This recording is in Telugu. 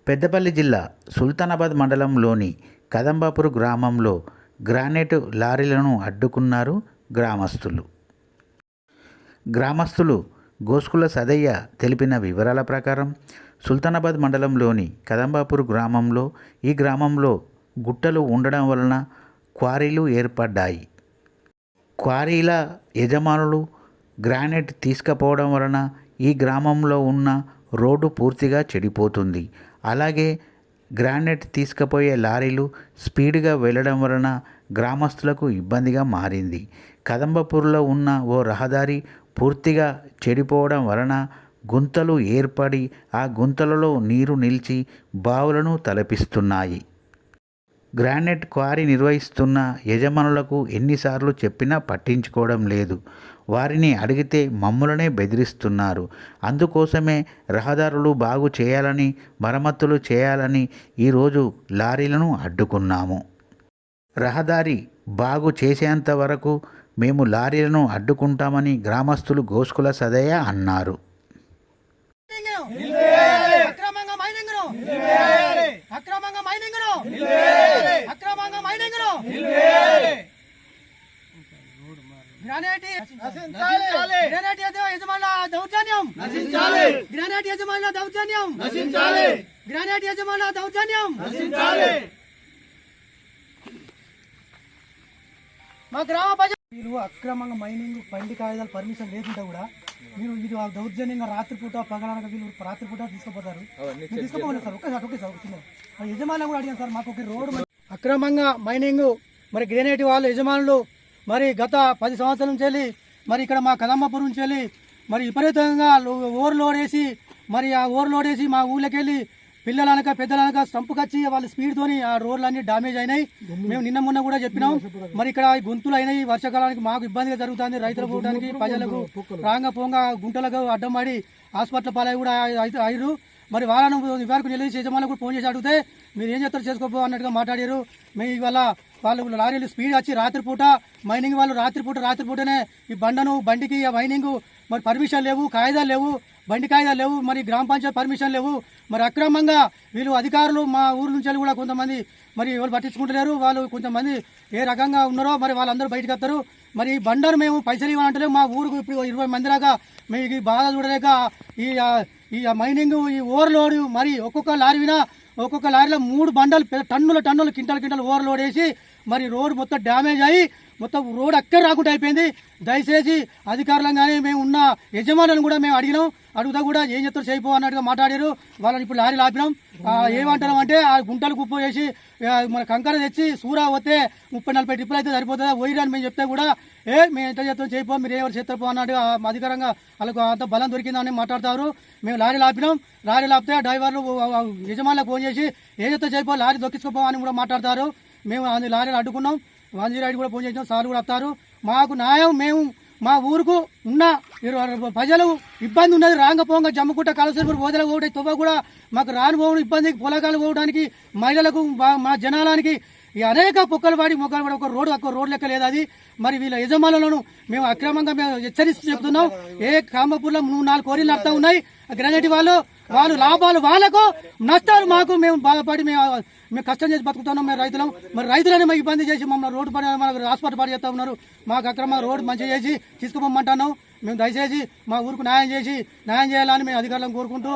పెద్దపల్లి జిల్లా సుల్తానాబాద్ మండలంలోని కదంబాపూర్ గ్రామంలో గ్రానైట్ లారీలను అడ్డుకున్నారు గ్రామస్తులు గోస్కుల సదయ్య తెలిపిన వివరాల ప్రకారం సుల్తానాబాద్ మండలంలోని కదంబాపూర్ గ్రామంలో ఈ గ్రామంలో గుట్టలు ఉండడం వలన క్వారీలు ఏర్పడ్డాయి. క్వారీల యజమానులు గ్రానైట్ తీసుకుపోవడం వలన ఈ గ్రామంలో ఉన్న రోడ్డు పూర్తిగా చెడిపోతుంది. అలాగే గ్రానైట్ తీసుకుపోయే లారీలు స్పీడ్గా వెళ్ళడం వలన గ్రామస్తులకు ఇబ్బందిగా మారింది. కదంబాపూర్లో ఉన్న ఓ రహదారి పూర్తిగా చెడిపోవడం వలన గుంతలు ఏర్పడి ఆ గుంతలలో నీరు నిలిచి బావులను తలపిస్తున్నాయి. గ్రానైట్ క్వారీ నిర్వహిస్తున్న యజమానులకు ఎన్నిసార్లు చెప్పినా పట్టించుకోవడం లేదు. వారిని అడిగితే మమ్ములనే బెదిరిస్తున్నారు. అందుకోసమే రహదారులు బాగు చేయాలని, మరమ్మతులు చేయాలని ఈరోజు లారీలను అడ్డుకున్నాము. రహదారి బాగు చేసేంత వరకు మేము లారీలను అడ్డుకుంటామని గ్రామస్తులు గోస్కుల సదయ్య అన్నారు. గ్రానైట్ యజమానుల దౌర్జన్యం మా గ్రామ ప్రజలు మీరు అక్రమంగా మైనింగ్ బండి కాగితాలు పర్మిషన్ లేకుండా కూడా మీరు ఇది దౌర్జన్యంగా రాత్రిపూట పగలనగా వీళ్ళు రాత్రిపూట తీసుకుపోతారు. తీసుకుపోవాలి సార్. ఒక్కసారి యజమానులు కూడా అడిగాను సార్. మాకు ఒక రోడ్డు అక్రమంగా మైనింగ్ మరి గ్రానైట్ వాళ్ళు యజమానులు మరి గత 10 సంవత్సరాల నుంచి వెళ్ళి మరి ఇక్కడ మా కదంబాపూర్ నుంచి వెళ్ళి మరి విపరీతంగా ఓవర్లోడ్ వేసి మరి ఆ ఓవర్లోడ్ వేసి మా ఊళ్ళకి వెళ్ళి పిల్లలనక పెద్దలనక స్టంపుకొచ్చి వాళ్ళ స్పీడ్తోని ఆ రోడ్లు అన్ని డ్యామేజ్ అయినాయి. మేము నిన్న మొన్న కూడా చెప్పినాం. మరి ఇక్కడ గుంతులు అయినాయి. వర్షాకాలానికి మాకు ఇబ్బందిగా జరుగుతుంది. రైతులు పోవడానికి ప్రజలకు రాంగ పోంగా గుంటలకు అడ్డం పడి హాస్పిటల్ పాలై కూడా అయ్యారు. మరి వాళ్ళను వరకు నిలదీసి యజమానులు కూడా ఫోన్ చేసి అడిగితే మీరు ఏం చేస్తారు చేసుకోపో అన్నట్టుగా మాట్లాడారు. మేము ఇవాళ వాళ్ళు లారీలు స్పీడ్ వచ్చి రాత్రిపూట మైనింగ్ వాళ్ళు రాత్రిపూటనే ఈ బండికి ఆ మైనింగ్ మరి పర్మిషన్ లేవు, కాగితాలు లేవు, బండి కాగితాలు లేవు, మరి గ్రామ పంచాయతీ పర్మిషన్ లేవు. మరి అక్రమంగా వీళ్ళు అధికారులు మా ఊరు నుంచి కూడా కొంతమంది మరి ఎవరు పట్టించుకుంటలేరు. వాళ్ళు కొంతమంది ఏ రకంగా ఉన్నారో మరి వాళ్ళందరూ బయటకు వస్తారు. మరి ఈ బండను మేము పైసలు ఇవ్వాలంటలేము. మా ఊరుకు ఇప్పుడు 20 మంది దాకా మీకు బాధ చూడలేక ఈ మైనింగ్ ఈ ఓవర్లోడ్ మరి ఒక్కొక్క లారీలో 3 బండలు టన్నుల కింటల్ ఓవర్లోడ్ వేసి మరి రోడ్డు మొత్తం డ్యామేజ్ అయ్యి మొత్తం రోడ్ అక్కడ రాకుండా అయిపోయింది. దయచేసి అధికారులను కానీ మేము ఉన్న యజమానులను కూడా మేము అడుగుతా కూడా ఏం చెప్తారు చేయిపో అన్నట్టుగా మాట్లాడారు. వాళ్ళని ఇప్పుడు లారీలు ఆపినాం. ఏమంటున్నాం అంటే ఆ గుంటలు కుప్ప వేసి మన కంకర తెచ్చి సూరా పోతే 30-40 ట్రిప్పులు అయితే సరిపోతుందా పోయి అని మేము చెప్తే కూడా మేము ఎంత చేస్తాం చేయిపో మీరు ఎవరు చేస్తారు అన్నట్టుగా అధికారంగా వాళ్ళకు అంత బలం దొరికిందని మాట్లాడతారు. మేము లారీలు ఆపినాం. లారీలు ఆపితే డ్రైవర్లు యజమానులకు ఫోన్ చేసి ఏం చెప్తా చేయిపో లారీ దొక్కించుకోపో అని కూడా మాట్లాడతారు. మేము లారీలు అడ్డుకున్నాం. 108 కూడా ఫోన్ చేసినాం. సార్లు కూడా వస్తారు. మాకు న్యాయం మేము మా ఊరుకు ఉన్న ప్రజలు ఇబ్బంది ఉన్నది. రాంగపోంగా జమ్ముకుంట కలసూరు ఓదల పోవడం తొవ్వ కూడా మాకు రాని పోవడం ఇబ్బంది. పొలకాలు పోవడానికి మహిళలకు మా జనాలానికి అనేక పొక్కలు పడి మొక్కలు పడి ఒక రోడ్ లెక్క లేదు అది. మరి వీళ్ళ యజమానులను మేము అక్రమంగా మేము హెచ్చరిస్తూ చెప్తున్నాం. కాంబాపూర్లో 3-4 కోరీలు నడుతూ ఉన్నాయి. గ్రానైట్ వాళ్ళు లాభాలు వాళ్ళకు, నష్టాలు మాకు. మేము బాధపడి మేము కష్టం చేసి బతుకుతున్నాం. మేము రైతులను మేము ఇబ్బంది చేసి మమ్మల్ని రోడ్డు పని హాస్పిటల్ పాటు చేస్తూ ఉన్నారు. మాకు అక్రమ రోడ్డు మంచిగా చేసి తీసుకుపోమంటున్నాం. మేము దయచేసి మా ఊరుకు న్యాయం చేయాలని మేము అధికారులను కోరుకుంటూ